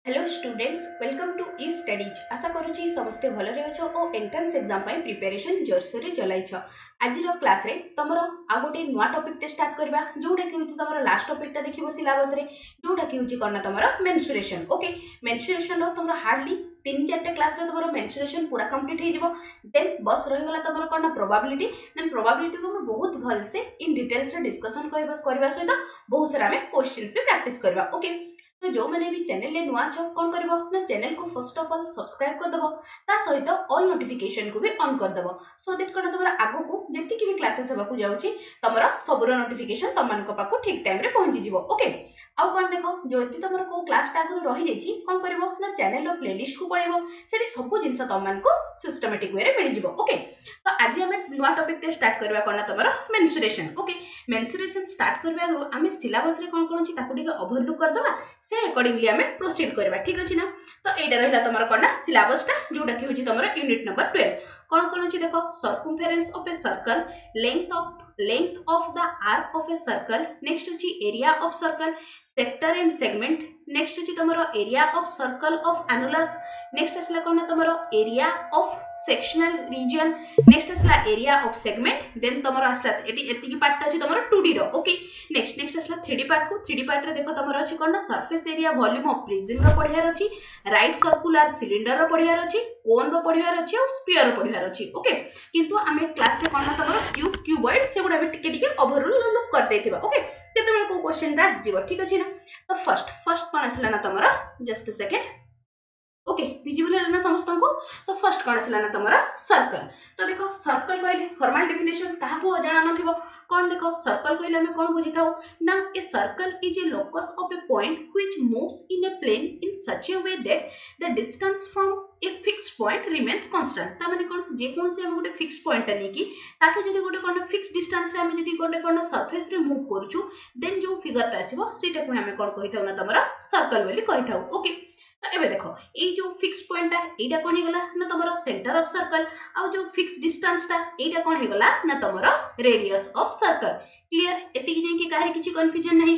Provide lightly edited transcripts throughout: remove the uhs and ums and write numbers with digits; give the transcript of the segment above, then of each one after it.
Hello students welcome to E studies आशा करूची समस्ते भलरे अछो ओ एंट्रेंस एग्जाम पई प्रिपरेशन जोरसोरे चलाइछ। आज क्लास रे तमरो आ गोटे नुवा टॉपिक टे स्टार्ट करबा जोडा कि होची तमरो लास्ट टॉपिक टा देखिबो सिलेबस रे जोडा कि होची करना तमरो मेंस्ट्रुएशन। ओके मेंस्ट्रुएशन रो तमरो हार्डली 3-4 क्लास रे तमरो मेंस्ट्रुएशन पूरा कंप्लीट हे जिवो। देन बस रहि गला तमरो करना प्रोबेबिलिटी। देन प्रोबेबिलिटी को हम बहुत भल से इन डिटेल से डिस्कशन करबा सहित बहुत सारा में क्वेश्चंस भी प्रैक्टिस करबा। ओके तो जो मैंने भी चैनल ले नुआ छ कोन करबो ना चैनल को फर्स्ट ऑफ ऑल सब्सक्राइब कर दबो ता सहित ऑल नोटिफिकेशन को भी ऑन कर दबो सो दैट कोन तमरा आगो को जति की भी क्लासेस हेबा को जाउची तमरा सबरो नोटिफिकेशन तमन को पाको ठीक टाइम रे पहुंची जिवो। ओके आउ कोन देखो जो यति तमरा को क्लास टा आगु रहि जेची कोन करबो ना चैनल रो प्लेलिस्ट को पळेबो सेठी सब जिंस तमन को सिस्टमैटिक वे रे मिल जिवो। ओके तो आज हमें नुआ टॉपिक ते स्टार्ट करबा कोन तमरा मेंस्ट्रुएशन। ओके मेंस्ट्रुएशन स्टार्ट करबा आमे सिलेबस रे कोन कोन छी ताको टिके ओवरलुक कर दबा से अकॉर्डिंगली हमें प्रोसीड करबा। ठीक अछि ना तो एटा रहला तमरा कोना सिलेबस टा जोटा कि होची तमरा यूनिट नंबर 12 कोन कोन अछि देखो circumference of a circle length of the arc of a circle next अछि area of circle sector and segment next अछि तमरा area of circle of annulus next असला कोना तमरा area of sectional region next असला एरिया ऑफ सेगमेंट देन तमरा असला एटी की पार्ट अछि तमरा 2D रो। ओके नेक्स्ट असला 3D पार्ट को 3D पार्ट रे देखो तमरा अछि कोना surface area volume of prism रो पढियार अछि राइट सर्कुलर सिलिंडर रो पढियार अछि कोन रो पढियार अछि और स्फीयर रो पढियार अछि। ओके किंतु आमे क्लास रे कोना तमरा क्यूबॉइड से गुडा भी टिके ओवरऑल लुक कर देथिबा। ओके केते को क्वेश्चन राज जीवो। ठीक अछि ना तो फर्स्ट कोन असला ना तमरा just a second. Okay visible है ना समस्त को तो फर्स्ट कौन आसला ना तमरा सर्कल। तो देखो सर्कल कहले फॉर्मल डेफिनेशन ताहा को जाना नथिबो कोन देखो सर्कल कहले हम कोन बुझी थाउ ना a circle is a locus of a point which moves in a plane in such a way that the distance from a fixed point remains constant. ता माने कोन जे कोन से हम गोटे फिक्स्ड पॉइंट टा नेकी ताके जदी गोटे कोन फिक्स्ड डिस्टेंस रे हम जदी गोटे कोन सरफेस रे मूव करछु देन जो फिगर ता आसीबो सेटा को हम कोन कहि थाउ ना तमरा सर्कल बोली कहि थाउ। ओके तो एबे देखो ए जो फिक्स पॉइंट एटा कोन हेगला ना तमरो सेंटर ऑफ सर्कल आ जो फिक्स डिस्टेंस ता एटा कोन हेगला ना तमरो रेडियस ऑफ सर्कल। क्लियर एति कि जे कि काहे किछि कंफ्यूजन नहीं।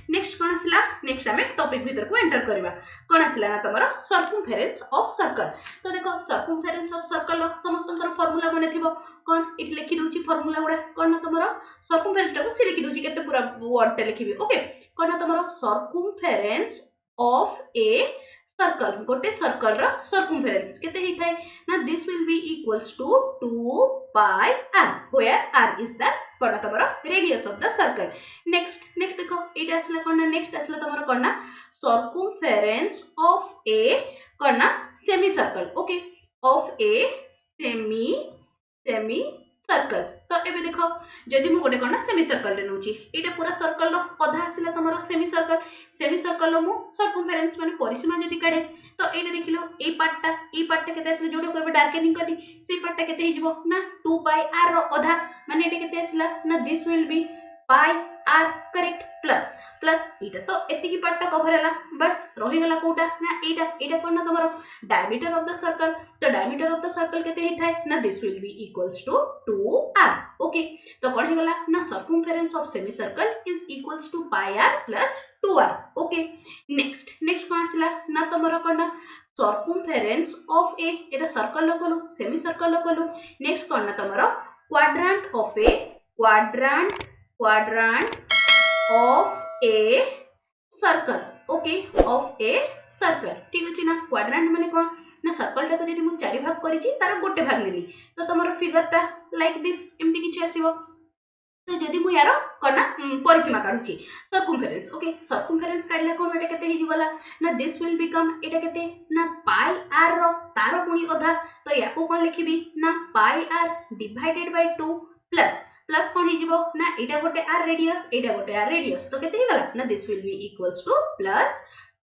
नेक्स्ट कोन आसला नेक्स्ट हमें टॉपिक भीतर को एंटर करबा कोन आसला ना तमरो सर्कमफेरेंस ऑफ सर्कल। तो देखो सर्कमफेरेंस ऑफ सर्कल समस्तंकर फार्मूला बने थिबो कोन इट लिखि दोछि फार्मूला गुडा कोन ना तमरो सर्कमफेरेंस टा को से लिखि दोछि केते पूरा वर्ड टा लिखिबे। ओके कोन ना तमरो सर्कमफेरेंस of a circle गोटे सर्कल रो circumference केते हे थाए ना this will be equals to 2 pi r where r is the कोन तमरो radius of the circle। Next देखो एटा असला कोन नेक्स्ट असला तमरो कोन circumference of a कोन semi circle. Okay of a semi circle. तो एबे देखो जदि मु गोटे कोन सेमी सर्कल रे नउची एटा पूरा सर्कल रो आधा आसिला तमरो सेमी सर्कल रो मु सर्कमफेरेंस माने परिसीमा जदि काढे तो एटा देखिलो ए पार्ट टा केते आसिला जोडो कोबे डार्केनिंग करनी से पार्ट टा केते हिजबो ना 2 पाई r रो आधा माने एटा केते आसिला ना this will be pi r correct plus iota तो एति की पार्ट टा कवर हला बस रहि गला कोटा ना एटा कोन ना तमरो डायमीटर ऑफ द सर्कल। तो डायमीटर ऑफ द सर्कल केते हे थाए ना this will be equals to 2r। Okay तो कोन हे गला ना circumference of semi circle is equals to pi r plus 2r। Okay next कोन आसिला ना तमरो कोन circumference of A Etah circle लो कलु सेमी सर्कल लो कलु नेक्स्ट कोन ना तमरो quadrant of a circle. Okay of a circle ठीक अछि ना क्वाड्रेंट माने कोन ना सर्कल टा को जदि मु चारि भाग करिछि तार गोटे भाग लेली तो तमरो फिगर टा लाइक दिस एमति किछि आसीबो। तो जदि मु यारो कोना परिसीमा काढुछि सर्कमफेरेंस। ओके सर्कमफेरेंस काढला कोन एटा केते हिजि गला ना दिस विल बिकम एटा केते ना पाई r रो तारो पुनी आधा तो याको कोन लिखिबी ना पाई r डिवाइडेड बाय 2 प्लस कोन हिजिबो ना एटा गोटे r रेडियस तो केते हिगला ना this will be equals two plus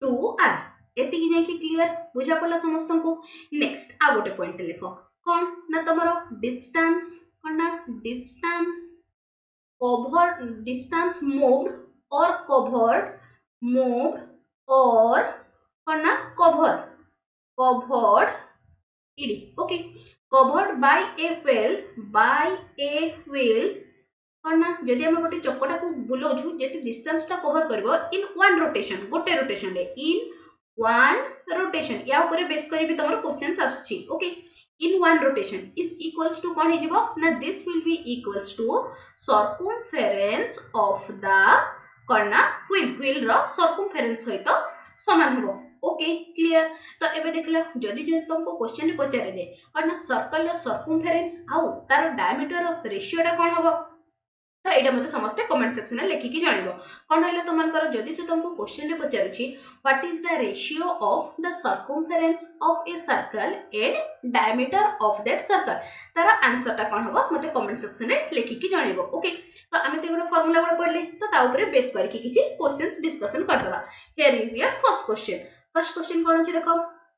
2r। एति कि जाय कि क्लियर बुझा पड़ला समस्त को। नेक्स्ट आ गोटे पॉइंट लिखो कोन ना तमरो डिस्टेंस कोन ना डिस्टेंस moved or कोन ना covered ed। Okay covered by a wheel कोन ना जदि हम गोटे चक्कटा को बुलाउछु जेति डिस्टेंस टा कवर करबो इन वन रोटेशन गोटे रोटेशन रे इन one rotation या ऊपर बेस करी भी तमरो क्वेश्चंस आसुची okay in one rotation is equals to कौन हेजिबो ना this will be equals to circumference of the करना wheel रो circumference सहित समान हेबो ओके क्लियर तो एबे देखला जदी तुमको क्वेश्चन रे पचारे दे करना सर्कल रो circumference आउ तार डायमीटर रो रेशियो टा कोन हबो तो एटा मते समस्त कमेंट सेक्शन में लिखि कि जानिबो कोन हैला तमनकर जदी से तुमको क्वेश्चन रे पचारुछि what is the ratio of the circumference of a circle and diameter of that circle तारा आंसर ता कोन हबो मते कमेंट सेक्शन में लिखि कि जानिबो ओके तो आमे ते गोटे फार्मूला गुड पढले तो ता ऊपर बेस करके किछि क्वेश्चंस डिस्कशन करदबा here is your first question कोन अछि देखो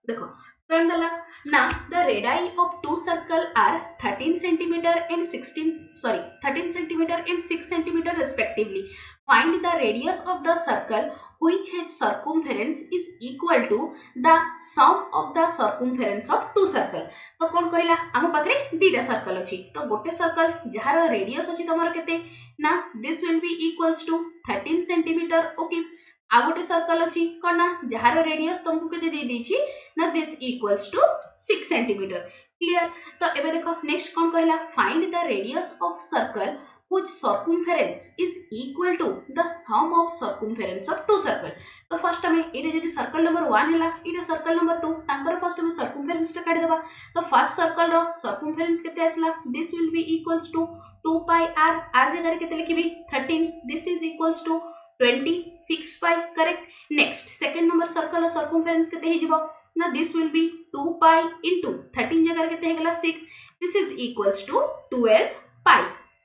देखो फ्रेंड दला now the radii of two circle are 13 centimeter and 13 centimeter and 6 centimeter respectively. Find the radius of the circle which has circumference is equal to the sum of the circumference of two circle. तो कौन कहला हम पाखरे दीटा circle अछि तो गोटे circle जहार radius अछि तमर केते ना this will be equals to 13 centimeter okay आ गोटे सर्कल अछि कोना जहार रेडियस तुमको केते दे देछि ना this equals to 6 centimetre clear तो एबे देखो नेक्स्ट कोन कहला find the radius of circle which circumference is equal to the sum of circumference of two circle तो फर्स्ट हमें एटा जदी सर्कल नंबर 1 हैला एटा सर्कल नंबर 2 तांकर फर्स्ट हमें सर्कमफेरेंस टा काढी देबा तो फर्स्ट सर्कल रो सर्कमफेरेंस केते आसला this will be equals to 2 pi r जगह केते लिखिबी 13 this is equals to 26 pi correct next second number circle or circumference केते हे जिवो ना this will be 2 pi into 13 जगह केते हे गेला 6 this is equals to 12 pi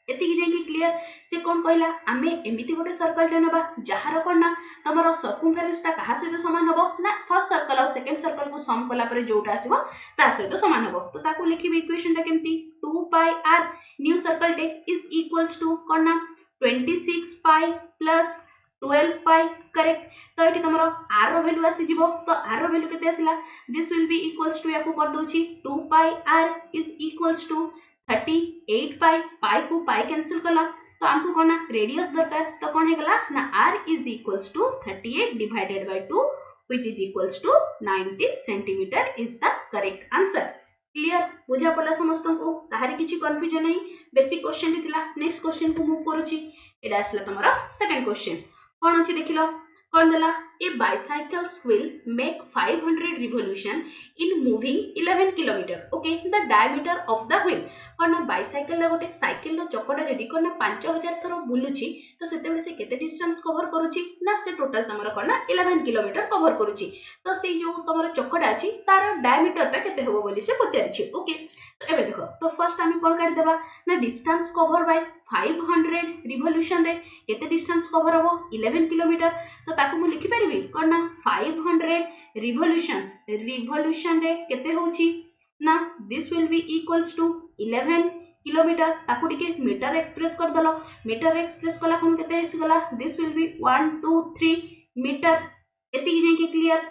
एति कि जेंकी क्लियर से कोन कहला आमे एमिति गोटे सर्कल टे नबा जहार कोन ना तमरो सर्कमफेरेंस ता कहा सहित समान हबो ना फर्स्ट सर्कल और सेकंड सर्कल को सम कला परे जोटा आसीबो ता सहित समान हबो तो ताको लिखिबे इक्वेशन ता केमती 2 pi r न्यू सर्कल टे इज इक्वल्स टू कोन ना 26 pi plus 12 pi करेक्ट तो एटी तमरो r रो वैल्यू आसी जिवो तो r रो वैल्यू केते आसीला this will be equals to याको कर दोछि 2 pi r is equals to 38 pi pi को pi कैंसिल कला तो हमको कोना रेडियस दरकार तो कोन हे गला ना r is equals to 38 divided by 2 which is equals to 19 centimetre is the correct answer clear बुझा पला समस्त को ताहारी किछि कंफ्यूजन नहीं बेसिक क्वेश्चन दिला नेक्स्ट क्वेश्चन को मूव करूछि एडा आसला तमरा सेकंड क्वेश्चन कौन अछि देखिलो कौन देला a bicycles will make 500 revolution in moving 11 kilometre okay the diameter of the wheel कौन बाइसाइकल ला गोटे साइकिल रो चक्कटा जदी कौन 5000 थरो बुलुची तो सेते से केते डिस्टेंस कवर करूची ना से टोटल तमरो कौन 11 किलोमीटर कवर करूची तो से जो तमरो चक्कटा अछि तार डायमीटर ता केते होबो बोली से पचारिछि ओके तो एबे देखो तो फर्स्ट हम कोन काढी देबा ना डिस्टेंस कवर बाय 500 रिवोल्यूशन रे केते डिस्टेंस कवर होबो 11 किलोमीटर तो ताकू मु लिखि परिबी कोन ना 500 रिवोल्यूशन रे केते होची ना this will be equals to 11 kilometre ताकू टिके मीटर एक्सप्रेस कर दलो मीटर एक्सप्रेस कला कोन केते हेसी गला दिस विल बी 1 2 3 मीटर एति कि जे क्लियर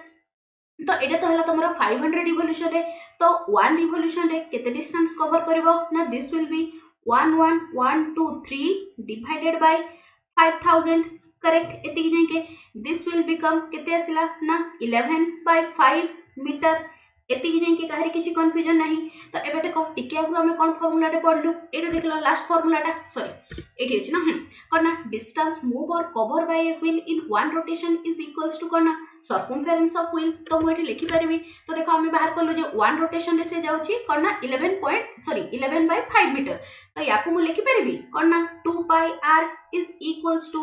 तो एटा तो हला तमरो 500 रिवोल्यूशन रे तो 1 रिवोल्यूशन रे केते डिस्टेंस कवर करबो ना this will B 11123 divided by 5000 correct एति कि के दिस विल बिकम केते आसिला ना 11 by 5 मीटर एति कि के काहरी किछि कंफ्यूजन नाही तो एबे देखो टिके आगु हम कोन फार्मूला टे पढलु एटा देखलो लास्ट फार्मूला टा सॉरी एठी अछि ना करना डिस्टेंस मूव और cover by a wheel in one rotation is equals to करना सर्कमफेरेंस ऑफ व्हील तो मु एठी लिखि परिबी तो देखो हम बाहर करलो जे वन रोटेशन रे से जाउची करना 11 by 5 मीटर तो याकू मु लिखि परिबी करना 2 pi r is equals to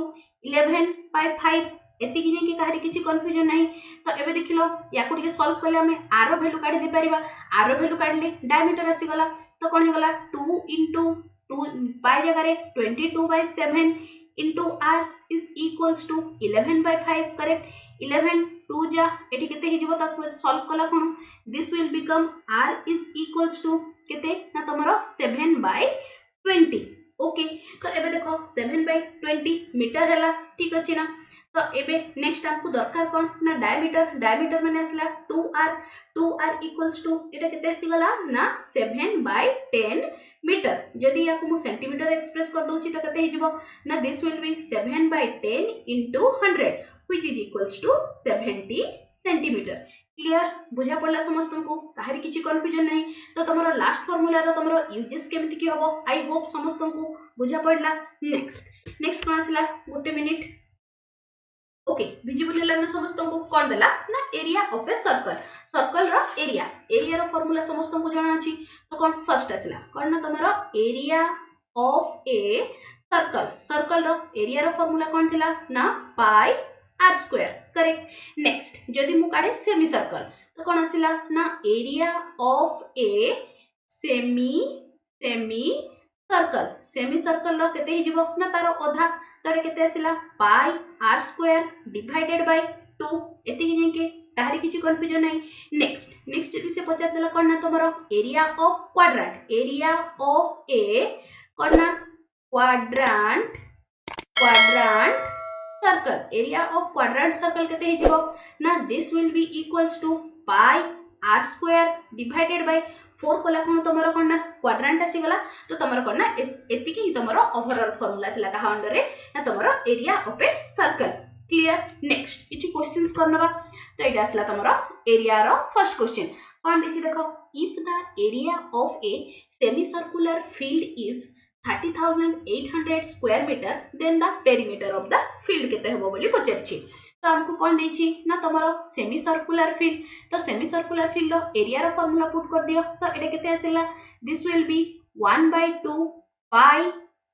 11 by 5 एति कि के काहरी किछि कंफ्यूजन नाही तो एबे देखिलो याकू टिके सॉल्व करले हमें r रो वैल्यू काढी दे परिबा r रो वैल्यू काढले डायमीटर आसी गला तो कोन हे गला 2 into 2 pi जगह रे 22 by 7 into r is equals to 11 by 5 correct 11 2 जा एठी केते हे जिवो त सॉल्व कला कोन this will become r is equals to केते ना तमरो 7 by 20 ओके तो एबे देखो 7 by 20 मीटर हला ठीक अछि ना तो एबे नेक्स्ट हमको दरकार कोन ना डायमीटर माने असला 2r इक्वल्स टू एटा केते आसी गला ना 7 by 10 मीटर जदी याको मु सेंटीमीटर एक्सप्रेस कर दोछि त केते हे जिवो ना this will B 7 by 10 into 100 which is equals to 70 cm. Clear बुझा पड़ला समस्त को काहरी किछि कंफ्यूजन नहीं तो तमरो लास्ट फार्मूला रो तमरो यूजेस केमिति की हबो आई होप समस्त को बुझा पड़ला नेक्स्ट कोन आसिला गोटे मिनिट ओके विजिबल हला ना समस्त को कोन देला ना एरिया ऑफ ए सर्कल रो एरिया रो फार्मूला समस्त को जाना अछि तो कोन फर्स्ट आसिला कोन ना तमरो एरिया ऑफ ए सर्कल रो एरिया रो फार्मूला कोन थिला ना pi R square correct next जदि मु काढे सेमी सर्कल तो कोन आसिला ना area of a semi circle रो केते हि जिवो ना तारो आधा तारे केते आसिला pi R square divided by 2 एति कि जे के काहरी किछि कंफ्यूजन नै नेक्स्ट जदि से पचार देला कोन ना तमरो एरिया ऑफ ए कोन ना quadrant circle area of quadrant circle केते हि जिवो ना this will be equals to pi R square divided by 4 कोला कोन तमरो कोन ना क्वाड्रेंट आसी गला तो तमरो कोन ना एति कि तमरो ओवरऑल फार्मूला थिला का अंडर रे ना तमरो area of a circle clear next किछि क्वेश्चंस करनबा तो एटा असला तमरो एरिया रो फर्स्ट क्वेश्चन कोन दिछि देखो if the area of a semi circular field is 30,800 square metre then the perimeter of the field केते होबो बोली पचरछि तो हमको कोन देछि ना तमरो सेमी सर्कुलर फील्ड तो सेमी सर्कुलर फील्ड रो एरिया रो फार्मूला पुट कर दियो तो एटा केते आसेला this will be 1/2 pi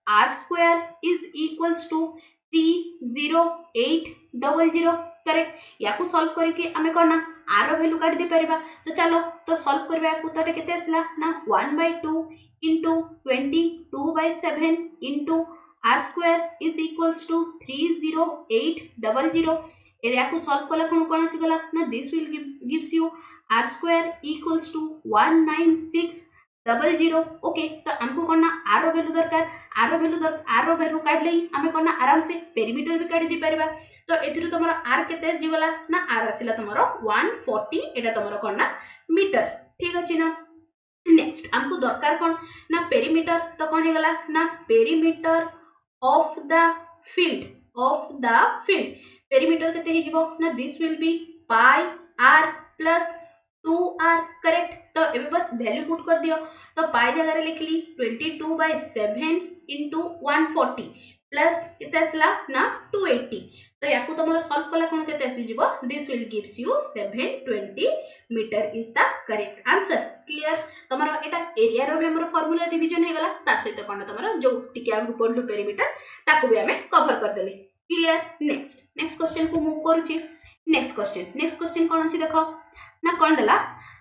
R square is equals to 30800 correct याकू सॉल्व करके हमें करना आर रो वैल्यू काट दे परिबा तो चलो तो सॉल्व करबा याकू तो केते आसला ना 1/2 into 22/7 into r square is equals to 30800 area को सॉल्व कला कोन आसी गला ना this will gives you r square equals to 19600 okay तो हमको करना r रो वैल्यू दरकार r रो वैल्यू काट ले हमें करना आराम से पेरीमीटर भी काट दे परबा तो एथिरु तमरो r केते आसी गला ना r आसीला तमरो 140 एटा तमरो करना मीटर ठीक अछि ना नेक्स्ट हमको दरकार कोन ना पेरीमीटर तो कोन हे गला ना perimeter of the field perimeter केते हे जिवो ना this will be pi are plus 2r correct तो एबे बस वैल्यू पुट कर दियो तो पाई जगह रे लिखली 22/7 into 140 प्लस केते आसला ना 280 तो याकू तमरो सॉल्व कला कोन केते आसी जिवो this will gives you 720 metre is the correct answer clear तमरो एटा एरिया रो भी हमरो फार्मूला डिवीजन हे गला ता सहित कोन तमरो जो टिके आगु पढलु पेरीमीटर ताको भी हमें कवर कर देले क्लियर नेक्स्ट क्वेश्चन को मूव करूची नेक्स्ट क्वेश्चन कोन अछि देखो ना कोन देला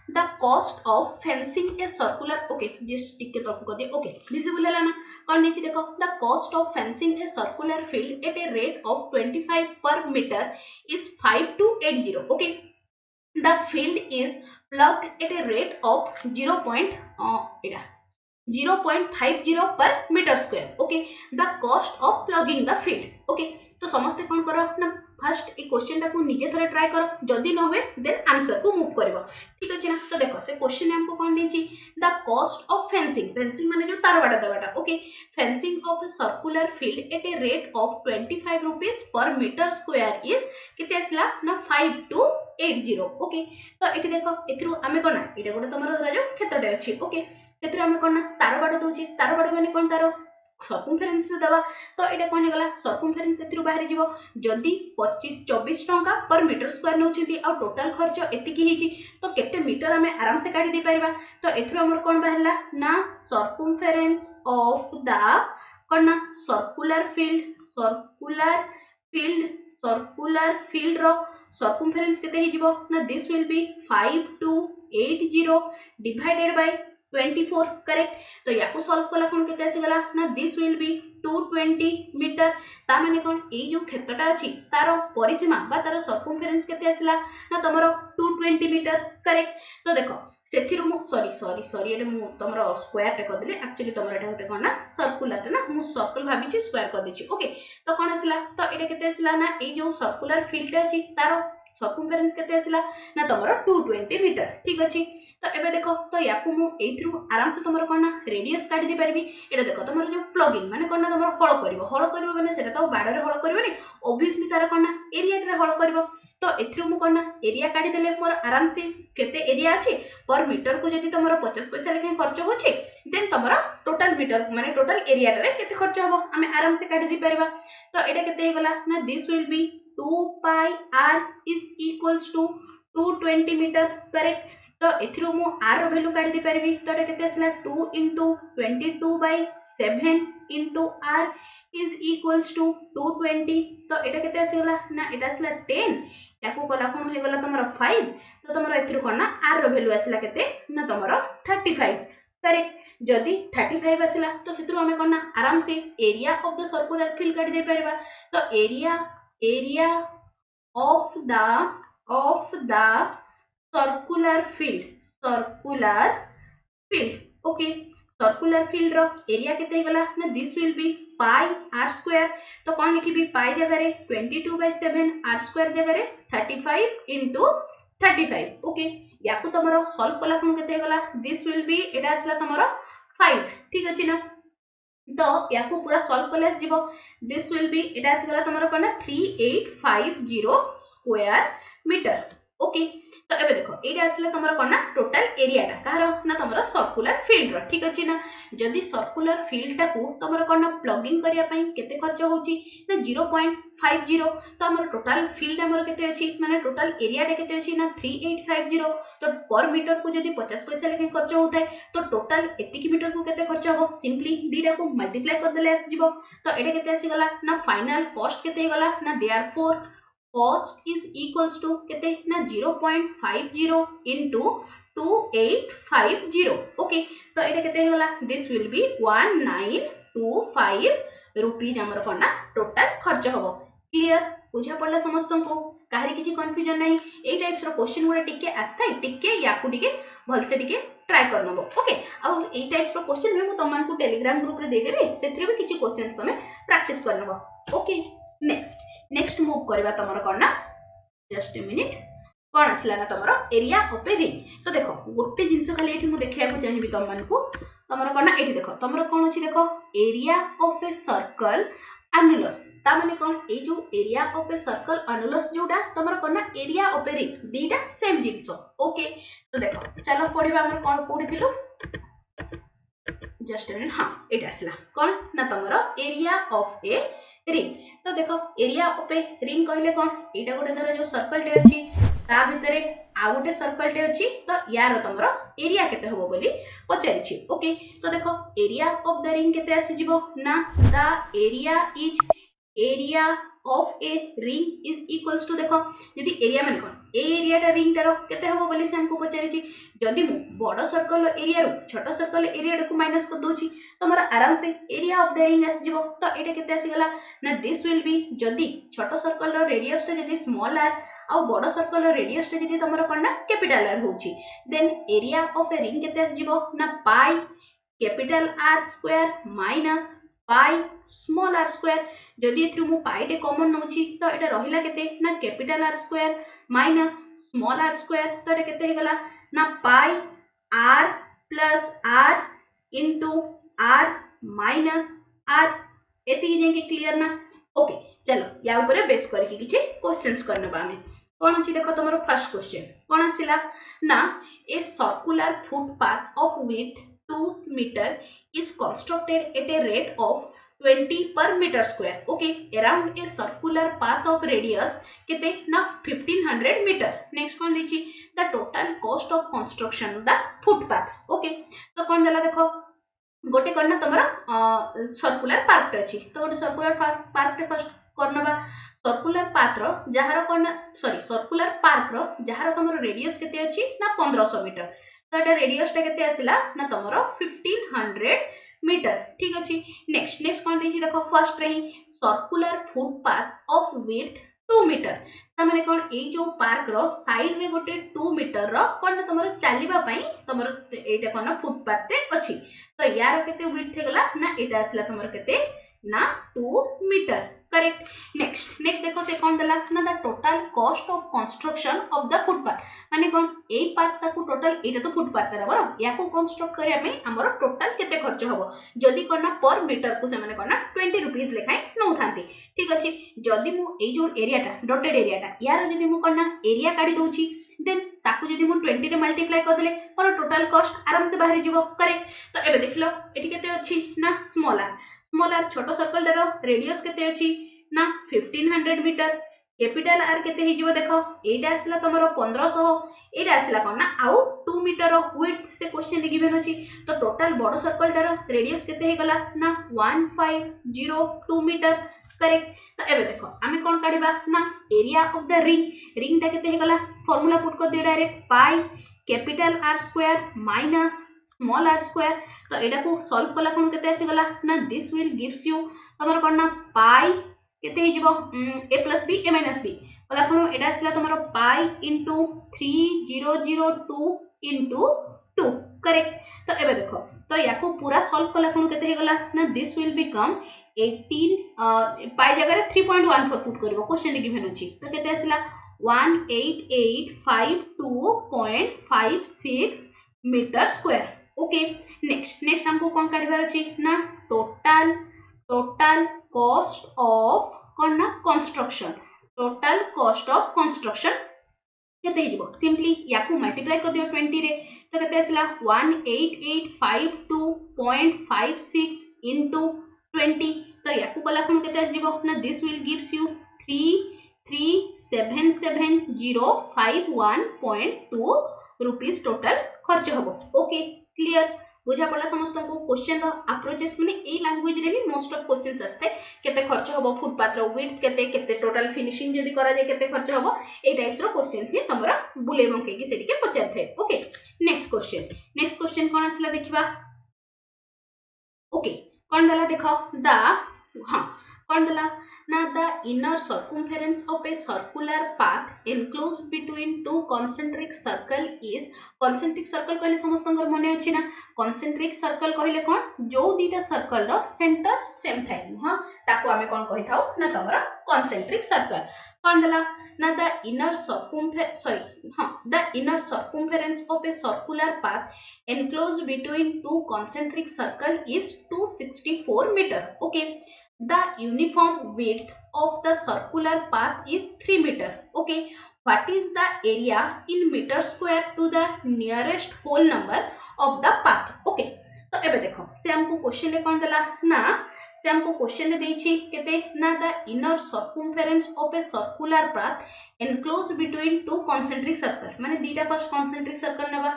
the cost of fencing a circular okay just टिके तो को दे okay visible है ना कोन दिछि देखो the cost of fencing a circular field at a rate of 25 per meter is 5280 okay the field is plugged at a rate of 0.50 per meter square okay the cost of plugging the field okay तो समस्त कोन करो ना first A question टा को निजे थरे try करो जल्दी न होए देन आंसर को मूव करबो ठीक अछि ना तो देखो से क्वेश्चन हमको कोन देछि द कॉस्ट ऑफ फेंसिंग माने जो तार बाटा दबाटा okay fencing of a circular field at a rate of 25 rupees per metre square is केते असला ना 5280 ओके तो एठी देखो एथिरु हमें कोना एटा गोटे तमरो जो क्षेत्रटे अछि ओके सेथिरु हमें कोना तार बाटा दोछि तार बाटा माने कोन तारो सर्कमफेरेंस रे दबा तो एटा कोन हेगला सर्कमफेरेंस एथिरु बाहरी जिवो जदी 24 टंका पर मीटर स्क्वायर नउछिति आ टोटल खर्च एतिकी हिची तो केते मीटर हमें आराम से काटी दे परिबा तो एथिरु हमर कोन बाहरला ना सर्कमफेरेंस ऑफ द कोन ना सर्कुलर फील्ड रो सर्कमफेरेंस केते हिजिवो ना this will B 5280 divided by 24 correct तो याको सॉल्व कला कोन केते आसी गला ना दिस विल बी 220 मीटर ता माने कोन ए जो क्षेत्रटा अछि तारो परिसीमा बा तारो सर्कमफेरेंस केते आसीला ना तमरो 220 मीटर करेक्ट तो देखो सेथिरु मु सॉरी एटा मु तमरो स्क्वायर टे कर देले एक्चुअली तमरो एटा होटे कोन ना सर्कुलर ना मु सर्कल भाबी छी स्क्वायर कर देछि ओके तो कोन आसीला तो एटा केते आसीला ना ए जो सर्कुलर फील्ड अछि तारो सर्कमफेरेंस केते आसिला ना तमरो 220 मीटर ठीक अछि तो एबे देखो तो याकू मु एथ्रु आराम से तमरो कोन रेडियस काढी दे परबी एटा देखो तमरो जो प्लगिंग माने कोन तमरो हळ करबो माने सेटा तो बाडरे हळ करबोनी ऑब्वियसली तार कोन एरिया रे हळ करबो तो एथ्रु मु कोन एरिया काढी देले मोर आराम से केते एरिया अछि पर मीटर को जदी तमरो 50 पैसा लेके खर्च होछि देन तमरो टोटल मीटर माने टोटल एरिया रे केते खर्च हबो हमें आराम से काढी दे परबा तो एटा केते गला ना this will be 2 pi r is equals to 220 metre correct तो एथिरो मु r रो वैल्यू काढी दे परबी तो एटा केते असला 2 into 22/7 into r is equals to 220 तो एटा केते आसीगला ना एटा असला 10 याको कला कोन हे गला तमरो 5 तो तमरो एथिरो कोन ना r रो वैल्यू आसीला केते ना तमरो 35 करेक्ट जदी 35 आसीला तो सेतरो हमें कोन ना आराम से area of the circular field काढी दे परबा तो area of the circular field okay circular field रो एरिया केते गला ना this will be pi r square तो कोन लिखिबी पाई जगह रे 22/7 r स्क्वायर जगह रे 35 into 35 ओके याकू तमरो सॉल्व कला कोन केते गला दिस विल बी एटा असला तमरो 5 ठीक अछि ना तो याकू पूरा सॉल्व करले जीवो दिस विल बी एटा आसी गला तमरो कोन 3850 स्क्वायर मीटर ओके तो एबे देखो एटा आसीला तमरो कोन ना टोटल एरिया टा कारो ना तमरो सर्कुलर फील्ड रो ठीक अछि ना जदी सर्कुलर फील्ड टा को तमरो कोन ना प्लगिंग करिया पई केते खर्च होची ना 0.50 तो हमर टोटल फील्ड हमर केते अछि माने टोटल एरिया टा केते अछि ना 3850 तो पर मीटर को जदी 50 पैसा लेके खर्च होताय तो टोटल एतिकी मीटर को केते खर्च हो सिंपली दीटा को मल्टीप्लाई कर देले आसी जीवो तो एटा केते आसी गला ना फाइनल कॉस्ट केते गला ना therefore cost is equals to केते ना 0.50 into 2850 ओके तो एटा केते होला दिस विल बी 1925 रुपीस हमर कोना टोटल खर्च होबो क्लियर बुझा पड़ला समस्त को काहरी किछि कंफ्यूजन नाही ए टाइप्स रो क्वेश्चन गुडा टिके आस्थाय टिके याकू टिके भलसे टिके ट्राई करनबो ओके आ ए टाइप्स रो क्वेश्चन में मु तमन को टेलीग्राम ग्रुप रे दे देबे सेथरे भी किछि क्वेश्चन हमें प्रैक्टिस करनबो ओके नेक्स्ट मूव करबा तमरो कोना जस्ट अ मिनिट कोन आसला ना तमरो एरिया ऑफ ए रिंग तो देखो गोटे जिंस खाली एठी मु देखिया को चाहिबी तमन को तमरो कोना एठी देखो तमरो कोन अछि देखो area of a circle annulus ता माने कोन ए जो area of a circle annulus जोडा तमरो कोना एरिया ऑफ ए रिंग दीटा सेम जिंस ओके तो देखो चलो पढिबा हमर कोन कोडी थिलु जस्ट अ मिनिट हां एटा आसला कोन ना तमरो एरिया ऑफ ए रिंग तो देखो एरिया ऑफ ए रिंग कहले कोन एटा गोटे धर जो सर्कल टे अछि ता भितरे आ गोटे सर्कल टे अछि तो यार तमरो एरिया केते होबो बोली पचारि छी ओके तो देखो एरिया ऑफ द रिंग केते आसी जिवो ना the area is area of a ring is equals to देखो यदि एरिया माने कोन ए एरिया टा रिंग टारो केते होबो बोली से हमको पचारि छी जदि मु बड़ सर्कल एरिया रो छोटा सर्कल एरिया को माइनस कर दोची तो हमरा आराम से एरिया ऑफ द रिंग आसी जिवो तो एटा केते आसी गला ना दिस विल बी जदि छोटा सर्कल रो रेडियस टा जदि स्मॉल आर आ बड़ सर्कल रो रेडियस टा जदि तमरो कोन ना कैपिटल आर होची then area of a ring केते आसी जिवो ना pi capital R square minus pi small are square जदि एथु मु पाई टे कॉमन नउची तो एटा रहिला केते ना capital R square minus small are square तो एटा केते हे गला ना pi are plus R into R minus R एति जे के क्लियर ना ओके चलो या ऊपर बेस करके किछि क्वेश्चंस करनबा हमें कोन अछि देखो तमरो फर्स्ट क्वेश्चन कोन आसिला ना a circular footpath of width 2 meter is constructed at a rate of 20 per meter square okay around a circular path of radius केते ना 1500 meter next cone दिछि the total cost of construction of the footpath okay तो कोन देला देखो गोटे करना तमरा circular park अछि तो गोटे सर्कुलर पार्क टे फर्स्ट करनबा सर्कुलर पाथ रो जहार कोन सॉरी सर्कुलर पार्क रो जहार तमरो रेडियस केते अछि ना 1500 मीटर तो एटा रेडियस टा केते आसिला ना तमरो 1500 मीटर ठीक अछि नेक्स्ट कोन देछि देखो फर्स्ट रही circular footpath of width 2 metre त माने कोन ए जो पार्क रो साइड रे गोटे 2 मीटर रो कोन तमरो चालीबा पई तमरो एटा कोन फुटपाथ ते अछि तो यार केते विड्थ गला ना एटा आसिला तमरो केते ना 2 मीटर करेक्ट। नेक्स्ट नेक्स्ट देखो से कौन देला ना the total cost of construction of the footpath माने कौन एई पाथ ताकू टोटल एटा तो फुटपाथ रे बरो याकू कंस्ट्रक्ट करिया में हमर टोटल केते खर्च हबो जदी करना पर मीटर को से माने करना 20 रुपीस लेखाय नौ थांती ठीक अछि। जदी मु एई जो एरियाटा डॉटेड एरियाटा यार जदी मु करना एरिया काढी दोछि देन ताकू जदी मु 20 रे मल्टीप्लाई कर देले मोर टोटल कॉस्ट आराम से बाहर जीवो करेक्ट। तो एबे देखलो एठी केते अछि ना स्मॉल आर छोटो सर्कल रो रेडियस केते अछि ना 1500 मीटर कैपिटल आर केते हि जीवो देखो एटा आसला तमरो 1500 एटा आसला कोन ना आउ 2 मीटर रो विड्थ से क्वेश्चन गिवन अछि। तो टोटल बड़ सर्कल रो रेडियस केते हे गला ना 1502 मीटर करेक्ट। तो एबे देखो आमे कोन काढिबा ना एरिया ऑफ द रिंग ता केते हे गला फार्मूला पुट कर दियो direct pi capital R square minus small are square. तो एटा को सॉल्व कला कोन केते आसी गला ना दिस विल गिव्स यू तमर कोन ना पाई केते हि जीवो a plus b a minus b कला कोन एटा आसीला तमर पाई into 3002 into 2 करेक्ट। तो एबे देखो तो याको पूरा सॉल्व कला कोन केते हे गला ना दिस विल बिकम 18 पाई जगह रे 3.14 पुट करबो क्वेश्चन गिवन अछि। तो केते आसीला 18852.56 मीटर स्क्वायर ओके। नेक्स्ट हमको कौन काढिबार अछि ना टोटल कॉस्ट ऑफ कौन ना construction total cost of construction केते हिजबो सिंपली याकू मल्टीप्लाई कर दियो 20 रे तो केते आसला 18852.56 into 20 तो याकू कला कोन केते आसजिबो ना this will gives you 3377051.2 rupees total खर्च हबो ओके क्लियर बुझा पड़ला समस्त को क्वेश्चन रो अप्रोचेस माने ए लैंग्वेज रे भी मोस्ट ऑफ क्वेश्चंस आस्ते केते खर्च हबो फुटपाथ रो विड्थ केते टोटल फिनिशिंग जदी करा जाय केते खर्च हबो ए टाइप्स रो क्वेश्चंस ही तमरा बुले बंके की सेठी के पचार थे ओके। नेक्स्ट क्वेश्चन कोन आसला देखिबा ओके कोन दला देखो द हां कोन दला ना the inner circumference of a circular path enclosed between two concentric circle is concentric circle कहले समस्तंगर मने अछि ना concentric circle कहले कोन जो दीटा सर्कल रो सेंटर सेम थाइ हां ताको हमें कोन कहि थाउ ना तमरा concentric circle कोन दला ना the inner circumference of a circular path enclosed between two concentric circle is 264 meter okay। The uniform width of the circular path is 3 meter okay। What is the area in meter square to the nearest whole number of the path okay। तो एबे देखो से हमको question ले कोन देला ना से हमको क्वेश्चन ले देछि केते ना the inner circumference of a circular path enclose between two concentric circle माने दीटा फर्स्ट कंसेंट्रिक सर्कल नेबा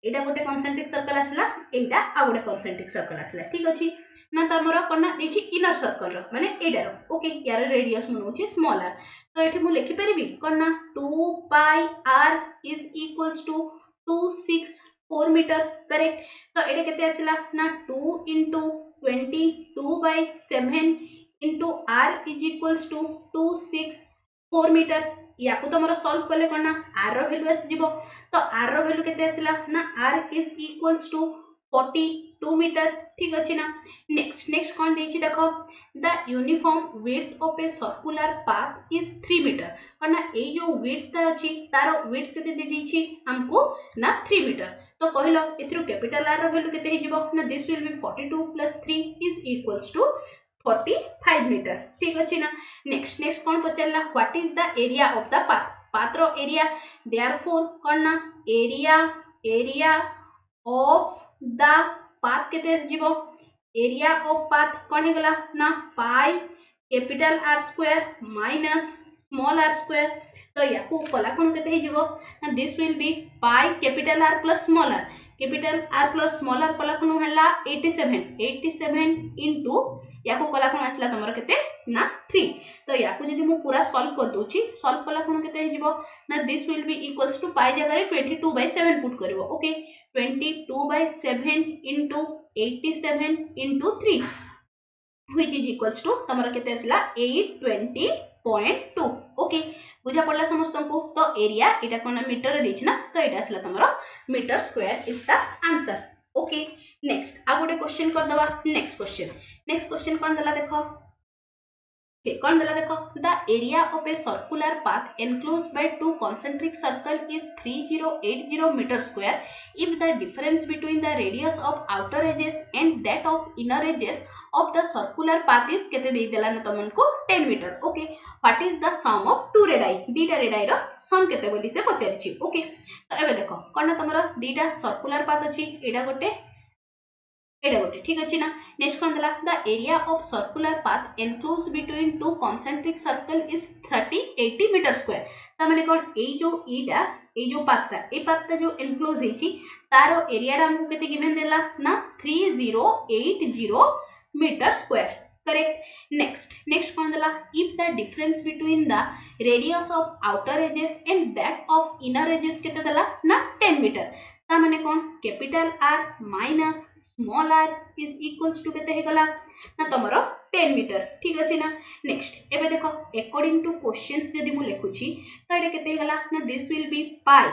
एटा गोटे कंसेंट्रिक सर्कल आसला एटा आ गोटे कंसेंट्रिक सर्कल आसला ठीक अछि ना तमरो कोना देछि इनर सर्कल रो माने एडा रो ओके यार रेडियस मनोछि स्मॉल आर तो एठी मु लिखि परिबी कोना 2 pi r is equals to 264 metre correct. तो एडे केते आसिला ना 2 into 22/7 into r is equals to 264 metre याकू तमरो सॉल्व करले कोना r रो वैल्यू आसी जिवो तो r रो वैल्यू केते आसिला ना r is equals to 42 metre ठीक अछि ना। नेक्स्ट कोन देछि देखो the uniform width of a circular path is 3 metre कना ए जो विड्थ अछि तारो विड्थ केते दे दिछि हमको ना 3 मीटर तो कहलो एथरो कैपिटल आर रो वैल्यू केते हिजबो ना this will be 42 + 3 is equals to 45 metre ठीक अछि ना। नेक्स्ट कोन पचरला what is the area of the path रो एरिया देयरफॉर करना एरिया ऑफ द पाथ केते आसीबो एरिया ऑफ पाथ कोन हे गला ना pi capital R square minus small are square तो याकू कला कोन केते हे जिवो ना this will be pi capital R plus small r कला कोन हला 87 इनटू याकू कला कोन आसला तमरो केते ना 3 तो याकू जदी मु पूरा सॉल्व कर दोची सॉल्व कला कोन केते हे जिवो ना this will be equals to pi जगह रे 22/7 पुट करबो okay 22/7 into 87 into 3 which is equals to तमरा केते आसला 820.2 ओके बुझा पड़ला समस्त को। तो एरिया एटा कोन मीटर रे दिछ ना तो एटा आसला तमरा metre square is the answer okay. Next आ गोटे क्वेश्चन कर दबा नेक्स्ट क्वेश्चन कोन दला देखो कौन देला देखो the area of a circular path enclosed by two concentric circle is 3080 meter square if the difference between the radius of outer edges and that of inner edges of the circular path is केते दे देला न तमनको 10 meter okay what is the sum of two radii दीटा radii रो sum केते बोली से पचारिछि ओके तो एबे देखो कोन तमरो दीटा सर्कुलर पाथ अछि एडा गोटे एटा गोटे ठीक अछि ना नेक्स्ट कोन देला the area of circular path enclosed between two concentric circle is 3080 meter square ता माने कोन एई जो ईडा एई जो पाथटा जो enclose हेछि तारो एरिया डा हमको केते गिवन देला ना 3080 meter square करेक्ट नेक्स्ट कोन देला if the difference between the radius of outer edges and that of inner edges केते देला ना 10 meter ता माने कोन capital R minus small r is equals to केते हे गला ना तमरो 10 मीटर ठीक अछि ना नेक्स्ट एबे देखो अकॉर्डिंग टू क्वेश्चंस जदी मु लिखुछि तो एटा केते हे गला ना दिस विल बी पाई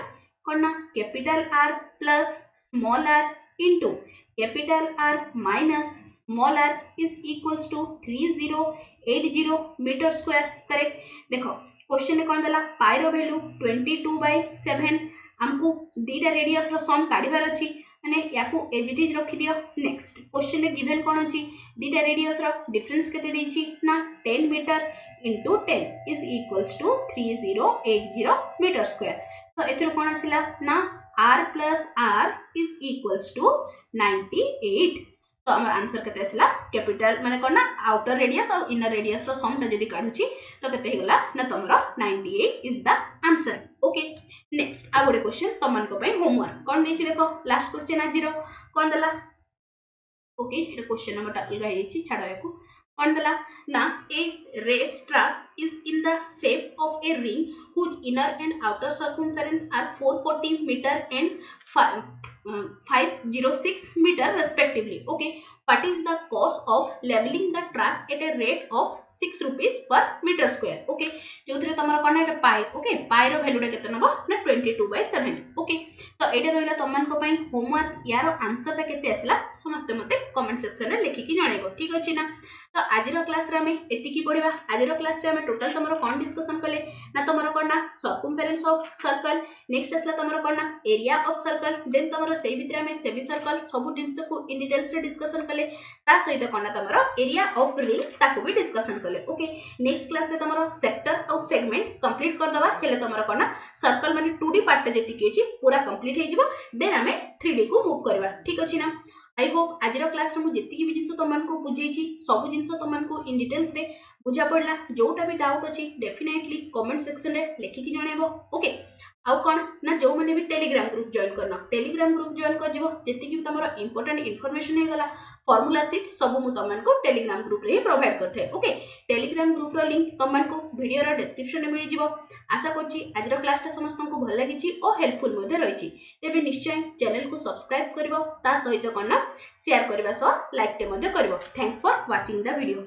कोन ना capital R plus small r into capital R minus small r is equals to 3080 metre square correct देखो क्वेश्चन में कोन देला पाई रो वैल्यू 22/7 हमको दीटा रेडियस रो सम काढिबार अछि माने याकू एज इट इज रखि दियो नेक्स्ट क्वेश्चन में गिवन कोन अछि दीटा रेडियस रो डिफरेंस केते देछि ना 10 metre into 10 is equals to 3080 metre square तो एथिरो कोन आसिला ना r plus r is equals to 98 तो हमर आंसर केते आसिला कैपिटल माने कोन ना आउटर रेडियस और इनर रेडियस रो सम ता जदी काढुची तो केते हे गला ना तमरो 98 is the answer okay next आ गोटे क्वेश्चन तमन को पई होमवर्क कोन देछि देखो लास्ट क्वेश्चन आज रो कोन दला ओके एटा क्वेश्चन नंबर अलगा हेछि छाडो याकू कोन दला ना a race track is in the shape of a ring whose inner and outer circumference are 440 meter and 506 meter respectively okay what is the cost of leveling the track at a rate of 6 rupees per meter square okay जोथरे तमरा cone Etah pi okay pi row value केते नबो ना 22/7 okay तो एटा रहिला तमन को पई homework यारो answer ता केते आसला समस्त मते कमेंट सेक्शन रे लिखि कि जणाइबो ठीक अछि ना तो आज रो क्लास रे हमें एति की पढिबा आज रो क्लास रे हमें टोटल तमरो कोन डिस्कशन कले ना तमरो कोन ना सर्कमफेरेंस ऑफ सर्कल नेक्स्ट आसला तमरो कोन ना एरिया ऑफ सर्कल देन तमरो सेही भितर हमें सेमी सर्कल सब जिंस को इन डिटेल्स रे डिस्कशन कले ता सहित कोन ना तमरो एरिया ऑफ रिंग ताको भी डिस्कशन कले ओके नेक्स्ट क्लास रे तमरो सेक्टर और सेगमेंट कंप्लीट कर दबा हेले तमरो कोन ना सर्कल माने 2D पार्ट जेति केछि पूरा कंप्लीट हे जिवो देन हमें 3D को मूव करबा ठीक अछि ना आई होप आज क्लास रे मु जेति भी जिंस तमन को बुझेछि सब जिंस तमन को इन डिटेल्स रे बुझा पड़ला जोटा भी डाउट अछि डेफिनेटली कमेंट सेक्शन रे लिखि कि जणाइबो ओके आउ कोन ना जो माने भी टेलीग्राम ग्रुप जॉइन करना टेलीग्राम ग्रुप जॉइन कर जिवो जेति कि तमरो इंपोर्टेंट इंफॉर्मेशन हे गला फॉर्मूला शीट सब मु तमन को टेलीग्राम ग्रुप रे प्रोवाइड करथे ओके टेलीग्राम ग्रुप रो लिंक तमन को वीडियो रो डिस्क्रिप्शन रे मिलि जिवो आशा करछि आज रो क्लास ता समस्त को भल लागिछि ओ हेल्पफुल मध्ये रहिछि तेबे निश्चय चैनल को सब्सक्राइब करबो ता सहित कोन ना शेयर करबा सो लाइक टे मध्ये करबो thanks for watching the video.